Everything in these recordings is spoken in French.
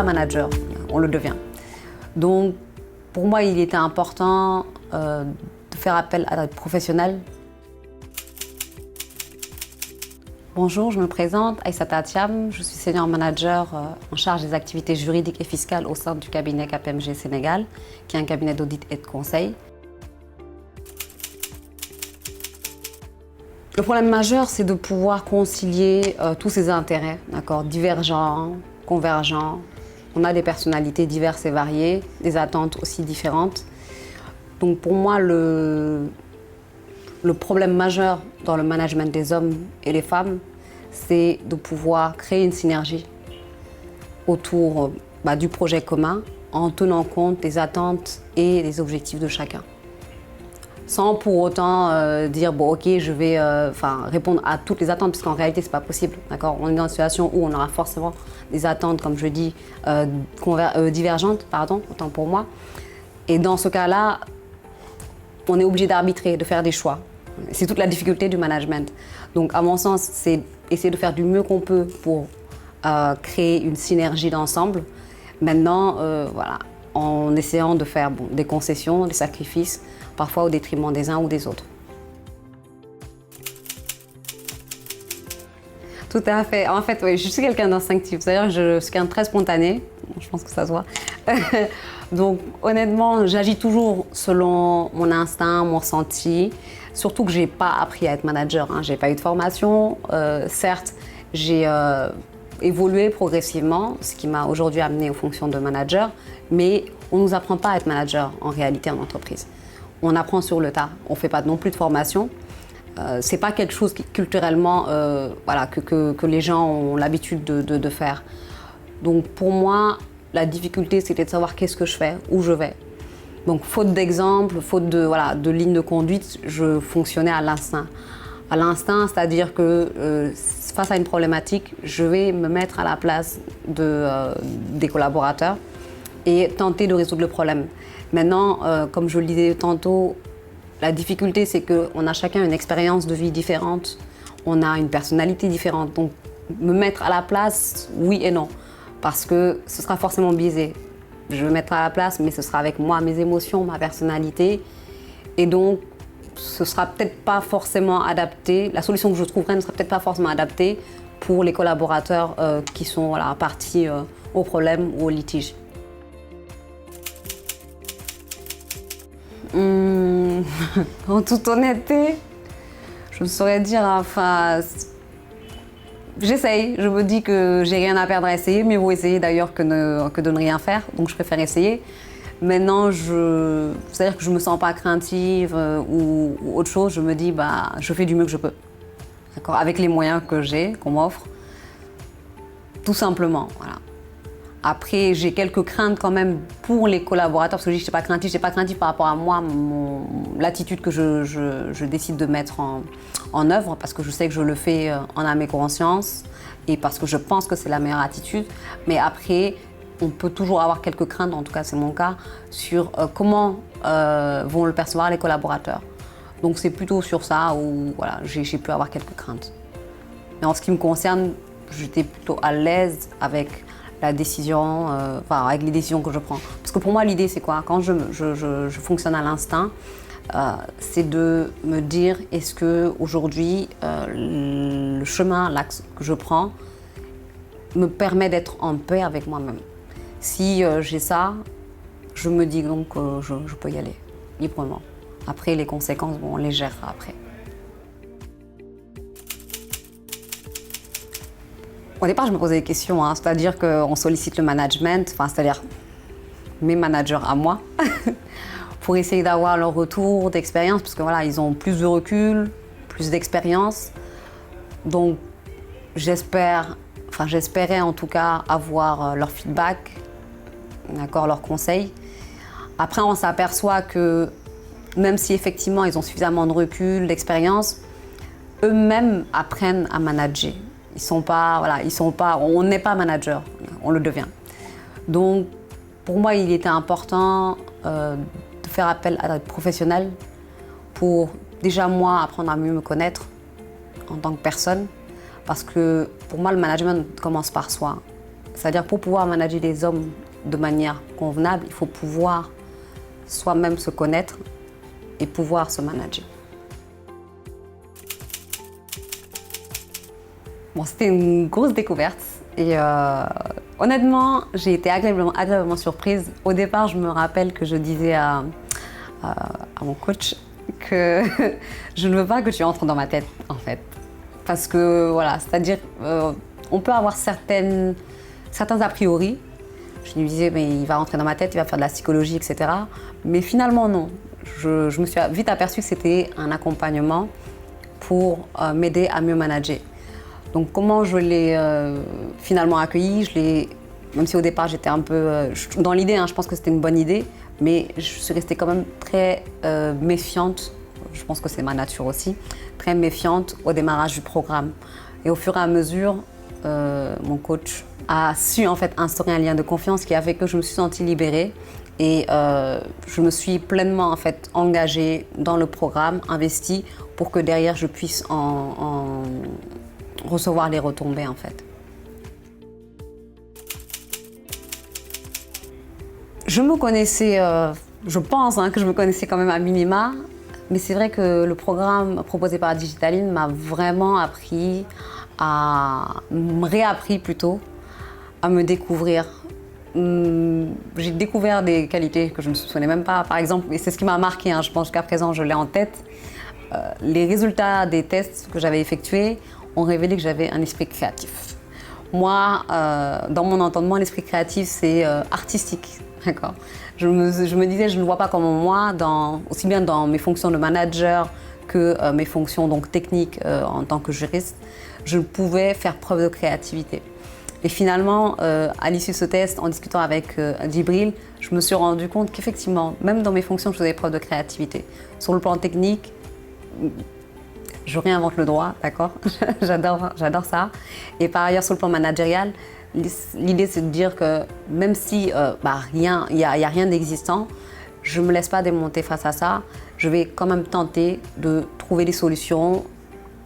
manager, on le devient. Donc, pour moi, il était important de faire appel à des professionnels. Bonjour, je me présente, Aïssata Thiam, je suis senior manager en charge des activités juridiques et fiscales au sein du cabinet KPMG Sénégal, qui est un cabinet d'audit et de conseil. Le problème majeur, c'est de pouvoir concilier tous ces intérêts, divergents, convergents. On a des personnalités diverses et variées, des attentes aussi différentes. Donc pour moi, le problème majeur dans le management des hommes et des femmes, c'est de pouvoir créer une synergie autour du projet commun en tenant compte des attentes et des objectifs de chacun. Sans pour autant dire bon ok je vais répondre à toutes les attentes, parce qu'en réalité c'est pas possible. On est dans une situation où on aura forcément des attentes, comme je dis, divergentes, autant pour moi. Et dans ce cas-là, on est obligé d'arbitrer, de faire des choix. C'est toute la difficulté du management. Donc à mon sens, c'est essayer de faire du mieux qu'on peut pour créer une synergie d'ensemble. Maintenant, en essayant de faire des concessions, des sacrifices, parfois au détriment des uns ou des autres. Tout à fait. En fait, oui, je suis quelqu'un d'instinctif. C'est-à-dire je suis quelqu'un de très spontané. Je pense que ça se voit. Donc, honnêtement, j'agis toujours selon mon instinct, mon ressenti. Surtout que je n'ai pas appris à être manager. Je n'ai pas eu de formation. Certes, j'ai évolué progressivement, ce qui m'a aujourd'hui amené aux fonctions de manager. Mais on ne nous apprend pas à être manager en réalité en entreprise. On apprend sur le tas. On ne fait pas non plus de formation. C'est pas quelque chose qui culturellement que les gens ont l'habitude de faire. Donc pour moi, la difficulté c'était de savoir qu'est-ce que je fais, où je vais. Donc faute d'exemple, faute de ligne de conduite, je fonctionnais à l'instinct. À l'instinct, c'est-à-dire que face à une problématique, je vais me mettre à la place des collaborateurs et tenter de résoudre le problème. Maintenant, comme je le disais tantôt, la difficulté, c'est qu'on a chacun une expérience de vie différente, on a une personnalité différente. Donc, me mettre à la place, oui et non, parce que ce sera forcément biaisé. Je vais me mettre à la place, mais ce sera avec moi, mes émotions, ma personnalité. Et donc, ce sera peut-être pas forcément adapté. La solution que je trouverai ne sera peut-être pas forcément adaptée pour les collaborateurs qui sont partis au problème ou au litige. En toute honnêteté, je ne saurais dire, j'essaye, je me dis que j'ai rien à perdre à essayer, mieux vaut essayer d'ailleurs que de ne rien faire, donc je préfère essayer. Maintenant, c'est-à-dire que je ne me sens pas craintive ou autre chose, je me dis je fais du mieux que je peux, avec les moyens que j'ai, qu'on m'offre, tout simplement, voilà. Après, j'ai quelques craintes quand même pour les collaborateurs, parce que je n'étais pas craintive par rapport à moi, l'attitude que je décide de mettre en œuvre, parce que je sais que je le fais en âme et conscience, et parce que je pense que c'est la meilleure attitude. Mais après, on peut toujours avoir quelques craintes, en tout cas c'est mon cas, sur comment vont le percevoir les collaborateurs. Donc c'est plutôt sur ça où j'ai pu avoir quelques craintes. Mais en ce qui me concerne, j'étais plutôt à l'aise avec la décision, avec les décisions que je prends. Parce que pour moi, l'idée, c'est quoi? Quand je fonctionne à l'instinct, c'est de me dire, est-ce qu'aujourd'hui, le chemin, l'axe que je prends, me permet d'être en paix avec moi-même. Si j'ai ça, je me dis donc que je peux y aller, librement. Après, les conséquences, on les gérera après. Au départ, je me posais des questions, c'est-à-dire qu'on sollicite le management, c'est-à-dire mes managers à moi, pour essayer d'avoir leur retour d'expérience, parce que ils ont plus de recul, plus d'expérience. Donc, j'espérais en tout cas avoir leur feedback, leurs conseils. Après, on s'aperçoit que même si effectivement ils ont suffisamment de recul, d'expérience, eux-mêmes apprennent à manager. On n'est pas manager, on le devient. Donc, pour moi, il était important de faire appel à des professionnels pour déjà moi apprendre à mieux me connaître en tant que personne, parce que pour moi, le management commence par soi. C'est-à-dire pour pouvoir manager les hommes de manière convenable, il faut pouvoir soi-même se connaître et pouvoir se manager. Bon, c'était une grosse découverte et honnêtement, j'ai été agréablement surprise. Au départ, je me rappelle que je disais à mon coach que je ne veux pas que tu entres dans ma tête, en fait. Parce que, voilà, c'est-à-dire, on peut avoir certains a priori. Je lui disais, mais il va rentrer dans ma tête, il va faire de la psychologie, etc. Mais finalement, non. Je me suis vite aperçue que c'était un accompagnement pour m'aider à mieux manager. Donc, comment je l'ai finalement accueilli, même si au départ, j'étais un peu... dans l'idée, hein, je pense que c'était une bonne idée, mais je suis restée quand même très méfiante. Je pense que c'est ma nature aussi, très méfiante au démarrage du programme. Et au fur et à mesure, mon coach a su en fait instaurer un lien de confiance qui a fait que je me suis sentie libérée et je me suis pleinement en fait engagée dans le programme, investie pour que derrière je puisse en recevoir les retombées en fait. Je me connaissais, je pense que je me connaissais quand même à minima, mais c'est vrai que le programme proposé par Digitaline m'a vraiment réappris plutôt, à me découvrir. J'ai découvert des qualités que je ne me soupçonnais même pas. Par exemple, et c'est ce qui m'a marqué, je pense qu'à présent je l'ai en tête, les résultats des tests que j'avais effectués ont révélé que j'avais un esprit créatif. Moi, dans mon entendement, l'esprit créatif, c'est artistique. D'accord. Je me disais, je ne vois pas comment moi, aussi bien dans mes fonctions de manager que mes fonctions donc, techniques en tant que juriste, je pouvais faire preuve de créativité. Et finalement, à l'issue de ce test, en discutant avec Djibril, je me suis rendu compte qu'effectivement, même dans mes fonctions, je faisais preuve de créativité. Sur le plan technique, je réinvente le droit, d'accord. J'adore ça. Et par ailleurs, sur le plan managérial, l'idée c'est de dire que même si il n'y a rien d'existant, je ne me laisse pas démonter face à ça. Je vais quand même tenter de trouver des solutions,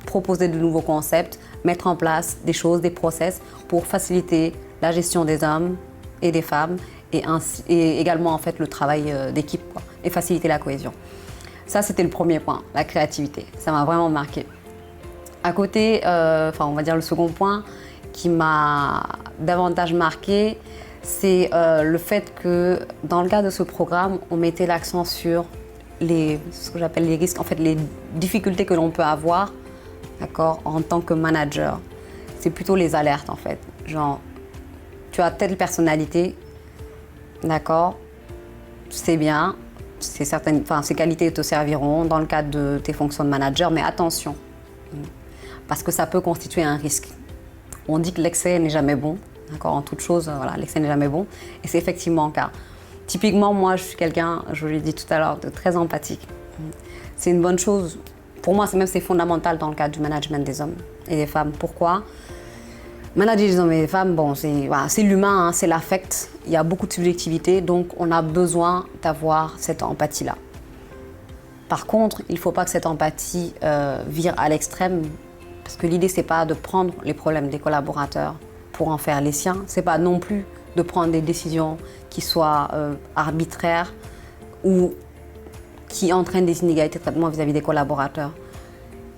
proposer de nouveaux concepts, mettre en place des choses, des process pour faciliter la gestion des hommes et des femmes et également en fait le travail d'équipe et faciliter la cohésion. Ça c'était le premier point, la créativité. Ça m'a vraiment marqué. À côté, on va dire le second point qui m'a davantage marqué, c'est le fait que dans le cadre de ce programme, on mettait l'accent sur ce que j'appelle les risques, en fait les difficultés que l'on peut avoir, d'accord, en tant que manager. C'est plutôt les alertes en fait. Genre, tu as telle personnalité, d'accord, c'est bien, ces qualités te serviront dans le cadre de tes fonctions de manager, mais attention, parce que ça peut constituer un risque. On dit que l'excès n'est jamais bon, d'accord, en toute chose, voilà, l'excès n'est jamais bon, et c'est effectivement le cas. Typiquement, moi, je suis quelqu'un, je l'ai dit tout à l'heure, de très empathique. C'est une bonne chose. Pour moi, c'est fondamental dans le cadre du management des hommes et des femmes. Pourquoi ? Manager les hommes et les femmes, bon, c'est l'humain, c'est l'affect. Il y a beaucoup de subjectivité, donc on a besoin d'avoir cette empathie-là. Par contre, il ne faut pas que cette empathie vire à l'extrême, parce que l'idée, c'est pas de prendre les problèmes des collaborateurs pour en faire les siens. C'est pas non plus de prendre des décisions qui soient arbitraires ou qui entraînent des inégalités de traitement vis-à-vis des collaborateurs.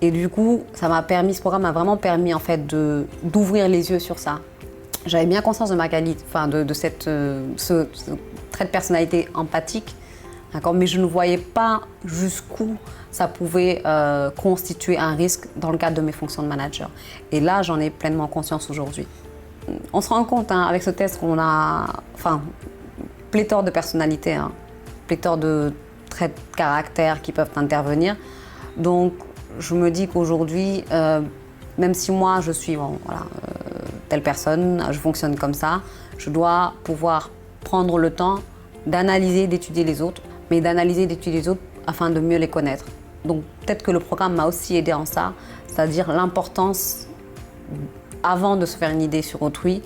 Et du coup, ce programme m'a vraiment permis en fait d'ouvrir les yeux sur ça. J'avais bien conscience de ma qualité, de ce trait de personnalité empathique, d'accord, mais je ne voyais pas jusqu'où ça pouvait constituer un risque dans le cadre de mes fonctions de manager. Et là, j'en ai pleinement conscience aujourd'hui. On se rend compte avec ce test qu'on a pléthore de personnalités, pléthore de traits de caractère qui peuvent intervenir. Donc, je me dis qu'aujourd'hui, même si moi je suis telle personne, je fonctionne comme ça, je dois pouvoir prendre le temps d'analyser, d'étudier les autres, mais d'analyser, d'étudier les autres afin de mieux les connaître. Donc peut-être que le programme m'a aussi aidé en ça, c'est-à-dire l'importance, avant de se faire une idée sur autrui,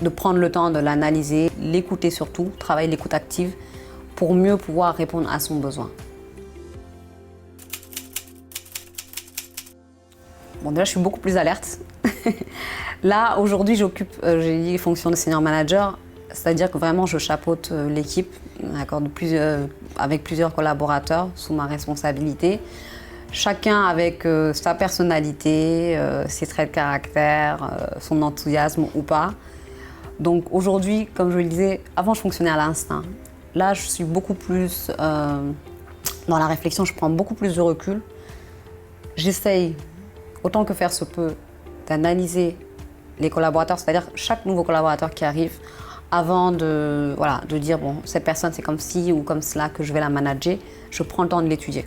de prendre le temps de l'analyser, l'écouter surtout, travailler l'écoute active pour mieux pouvoir répondre à son besoin. Bon, déjà, je suis beaucoup plus alerte. Là, aujourd'hui, j'occupe, j'ai dit, les fonctions de senior manager, c'est-à-dire que vraiment, je chapeaute l'équipe, d'accord, avec plusieurs collaborateurs sous ma responsabilité, chacun avec sa personnalité, ses traits de caractère, son enthousiasme ou pas. Donc aujourd'hui, comme je le disais, avant, je fonctionnais à l'instinct. Là, je suis beaucoup plus dans la réflexion, je prends beaucoup plus de recul. J'essaye, autant que faire se peut, d'analyser les collaborateurs, c'est-à-dire chaque nouveau collaborateur qui arrive, avant de dire, bon, cette personne c'est comme ci ou comme cela que je vais la manager, je prends le temps de l'étudier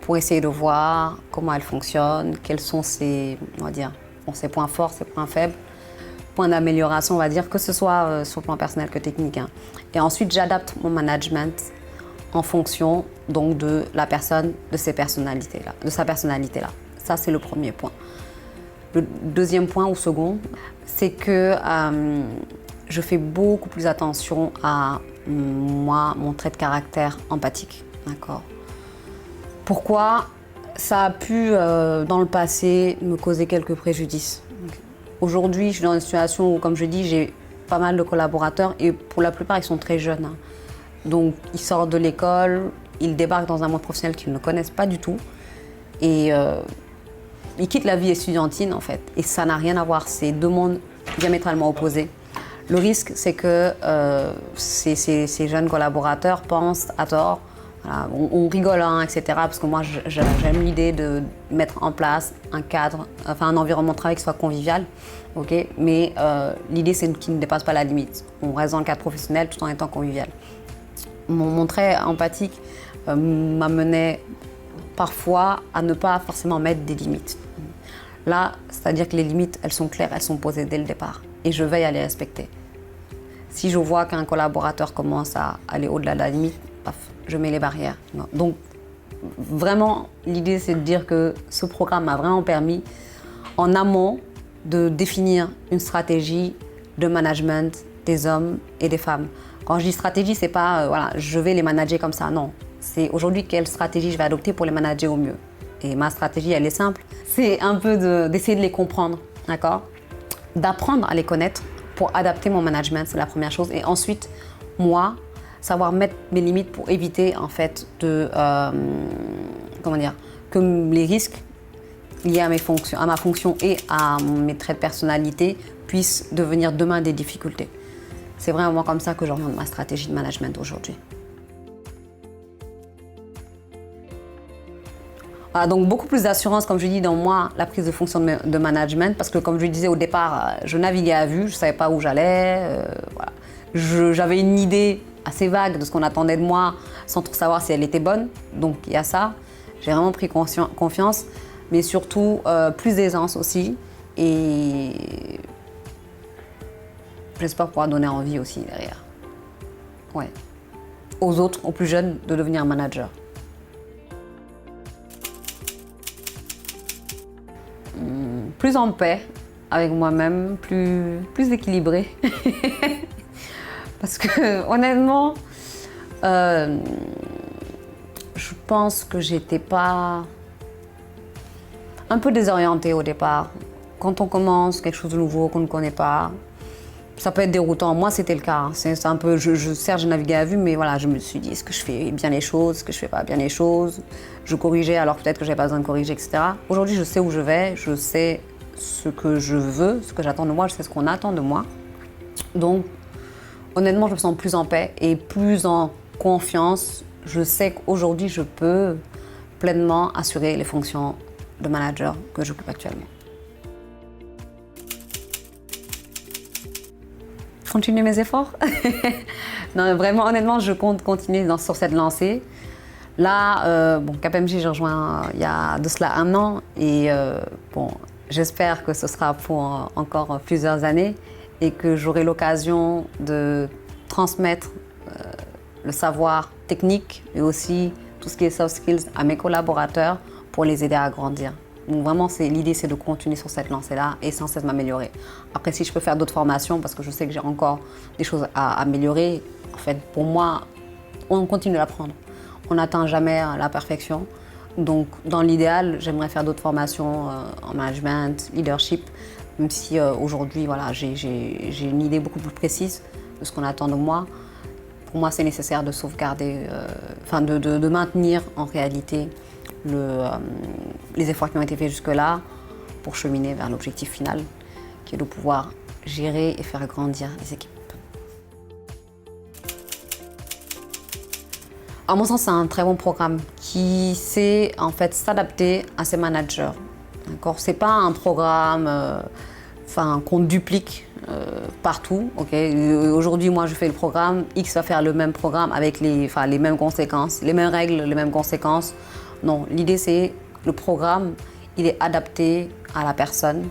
pour essayer de voir comment elle fonctionne, quels sont ses, on va dire, ses points forts, ses points faibles, points d'amélioration, on va dire, que ce soit sur le plan personnel que technique. Et ensuite, j'adapte mon management en fonction donc de la personne, de ses personnalités-là, de sa personnalité-là. Ça, c'est le premier point. Le deuxième point ou second, c'est que je fais beaucoup plus attention à moi, mon trait de caractère empathique. D'accord. Pourquoi? Ça a pu, dans le passé, me causer quelques préjudices. Aujourd'hui, je suis dans une situation où, comme je dis, j'ai pas mal de collaborateurs et pour la plupart, ils sont très jeunes. Donc, ils sortent de l'école, ils débarquent dans un monde professionnel qu'ils ne connaissent pas du tout. Et ils quittent la vie estudiantine, en fait. Et ça n'a rien à voir, c'est deux mondes diamétralement opposés. Le risque, c'est que ces jeunes collaborateurs pensent à tort. Voilà, on rigole, hein, etc. Parce que moi, j'aime l'idée de mettre en place un cadre, enfin un environnement de travail qui soit convivial. Okay, mais l'idée, c'est qu'il ne dépasse pas la limite. On reste dans le cadre professionnel tout en étant convivial. Mon trait empathique m'amenait parfois à ne pas forcément mettre des limites. Là, c'est-à-dire que les limites, elles sont claires, elles sont posées dès le départ. Et je veille à les respecter. Si je vois qu'un collaborateur commence à aller au-delà de la limite, paf, je mets les barrières. Donc, vraiment, l'idée, c'est de dire que ce programme m'a vraiment permis, en amont, de définir une stratégie de management des hommes et des femmes. Quand je dis stratégie, c'est pas, voilà, je vais les manager comme ça, non. C'est aujourd'hui quelle stratégie je vais adopter pour les manager au mieux. Et ma stratégie, elle est simple. C'est un peu d'essayer de les comprendre, d'accord? D'apprendre à les connaître pour adapter mon management, c'est la première chose. Et ensuite, moi, savoir mettre mes limites pour éviter, en fait, que les risques liés à ma fonction et à mes traits de personnalité puissent devenir demain des difficultés. C'est vraiment comme ça que j'oriente ma stratégie de management aujourd'hui. Voilà, donc beaucoup plus d'assurance, comme je dis, dans moi, la prise de fonction de management, parce que comme je le disais au départ, je naviguais à vue, je ne savais pas où j'allais. Voilà. J'avais une idée assez vague de ce qu'on attendait de moi, sans trop savoir si elle était bonne. Donc il y a ça. J'ai vraiment pris confiance, mais surtout plus d'aisance aussi. Et j'espère pouvoir donner envie aussi derrière. Ouais. Aux autres, aux plus jeunes, de devenir manager. Plus en paix avec moi-même, plus équilibrée. Parce que honnêtement, je pense que j'étais pas un peu désorientée au départ. Quand on commence quelque chose de nouveau qu'on ne connaît pas, ça peut être déroutant. Moi, c'était le cas. Hein. C'est un peu, certes, je naviguais à vue, mais voilà, je me suis dit, est-ce que je fais bien les choses, est-ce que je fais pas bien les choses? Je corrigeais alors peut-être que j'avais pas besoin de corriger, etc. Aujourd'hui, je sais où je vais, je sais ce que je veux, ce que j'attends de moi, je sais ce qu'on attend de moi. Donc, honnêtement, je me sens plus en paix et plus en confiance. Je sais qu'aujourd'hui, je peux pleinement assurer les fonctions de manager que j'occupe actuellement. Continuer mes efforts. Non, vraiment, honnêtement, je compte continuer sur cette lancée. Là, KPMG, j'ai rejoint il y a de cela 1 an et j'espère que ce sera pour encore plusieurs années et que j'aurai l'occasion de transmettre le savoir technique mais aussi tout ce qui est soft skills à mes collaborateurs pour les aider à grandir. Donc vraiment, l'idée, c'est de continuer sur cette lancée-là et sans cesse m'améliorer. Après, si je peux faire d'autres formations, parce que je sais que j'ai encore des choses à améliorer, en fait, pour moi, on continue d'apprendre. On n'atteint jamais la perfection. Donc, dans l'idéal, j'aimerais faire d'autres formations en management, leadership, même si aujourd'hui voilà, j'ai une idée beaucoup plus précise de ce qu'on attend de moi. Pour moi, c'est nécessaire de sauvegarder, de maintenir en réalité les efforts qui ont été faits jusque-là pour cheminer vers l'objectif final, qui est de pouvoir gérer et faire grandir les équipes. À mon sens, c'est un très bon programme qui sait en fait s'adapter à ses managers. D'accord, c'est pas un programme qu'on duplique partout. Okay. Aujourd'hui, moi, je fais le programme, X va faire le même programme avec les mêmes conséquences, les mêmes règles, les mêmes conséquences. Non, l'idée c'est le programme, il est adapté à la personne,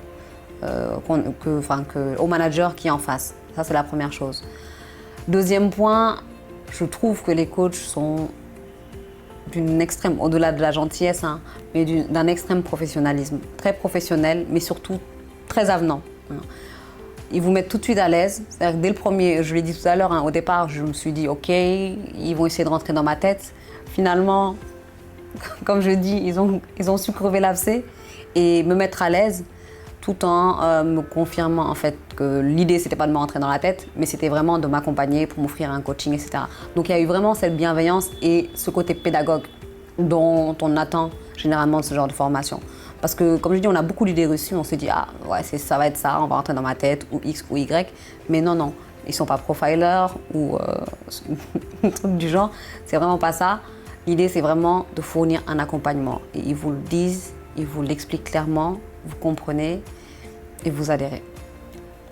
au manager qui est en face. Ça, c'est la première chose. Deuxième point, je trouve que les coachs sont d'une extrême, au-delà de la gentillesse, hein, mais d'un extrême professionnalisme. Très professionnel, mais surtout très avenant. Ils vous mettent tout de suite à l'aise. C'est-à-dire que dès le premier, je l'ai dit tout à l'heure, hein, au départ, je me suis dit, ok, ils vont essayer de rentrer dans ma tête. Finalement, comme je dis, ils ont su crever l'abcès et me mettre à l'aise, tout en me confirmant en fait que l'idée c'était pas de me rentrer dans la tête, mais c'était vraiment de m'accompagner pour m'offrir un coaching, etc. Donc il y a eu vraiment cette bienveillance et ce côté pédagogue dont on attend généralement de ce genre de formation. Parce que comme je dis, on a beaucoup d'idées reçues, on se dit ah ouais ça va être ça, on va rentrer dans ma tête ou X ou Y, mais non, ils sont pas profilers ou un truc du genre, c'est vraiment pas ça. L'idée c'est vraiment de fournir un accompagnement et ils vous le disent, ils vous l'expliquent clairement. Vous comprenez et vous adhérez.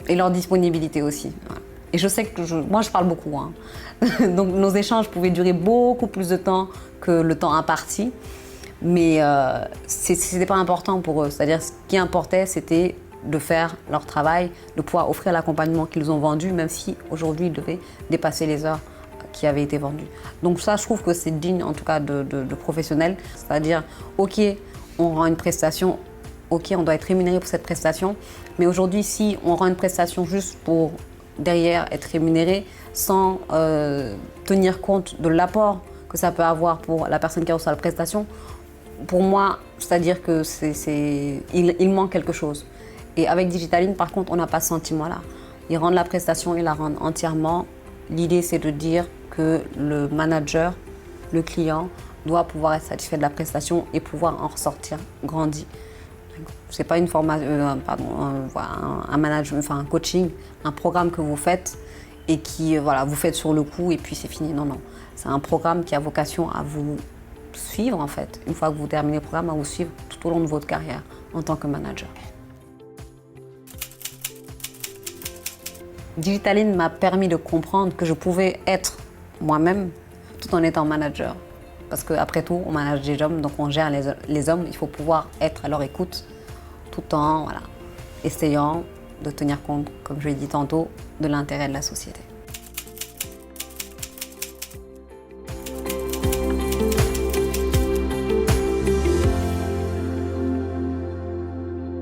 Et leur disponibilité aussi. Voilà. Et je sais que moi je parle beaucoup. Hein. Donc nos échanges pouvaient durer beaucoup plus de temps que le temps imparti. Mais ce n'était pas important pour eux. C'est-à-dire ce qui importait c'était de faire leur travail, de pouvoir offrir l'accompagnement qu'ils ont vendu, même si aujourd'hui ils devaient dépasser les heures qui avaient été vendues. Donc ça je trouve que c'est digne en tout cas de professionnels. C'est-à-dire ok, on rend une prestation. Ok, on doit être rémunéré pour cette prestation, mais aujourd'hui, si on rend une prestation juste pour derrière être rémunéré, sans tenir compte de l'apport que ça peut avoir pour la personne qui reçoit la prestation, pour moi, c'est-à-dire que il manque quelque chose. Et avec Digitaline, par contre, on n'a pas ce sentiment-là. Ils rendent la prestation, ils la rendent entièrement. L'idée, c'est de dire que le manager, le client, doit pouvoir être satisfait de la prestation et pouvoir en ressortir grandi. C'est pas une formation, un management, un coaching, un programme que vous faites et qui, vous faites sur le coup et puis c'est fini. Non. C'est un programme qui a vocation à vous suivre en fait. Une fois que vous terminez le programme, à vous suivre tout au long de votre carrière en tant que manager. Digitaline m'a permis de comprendre que je pouvais être moi-même tout en étant manager. Parce qu'après tout, on manage des hommes, donc on gère les hommes. Il faut pouvoir être à leur écoute tout en essayant de tenir compte, comme je l'ai dit tantôt, de l'intérêt de la société.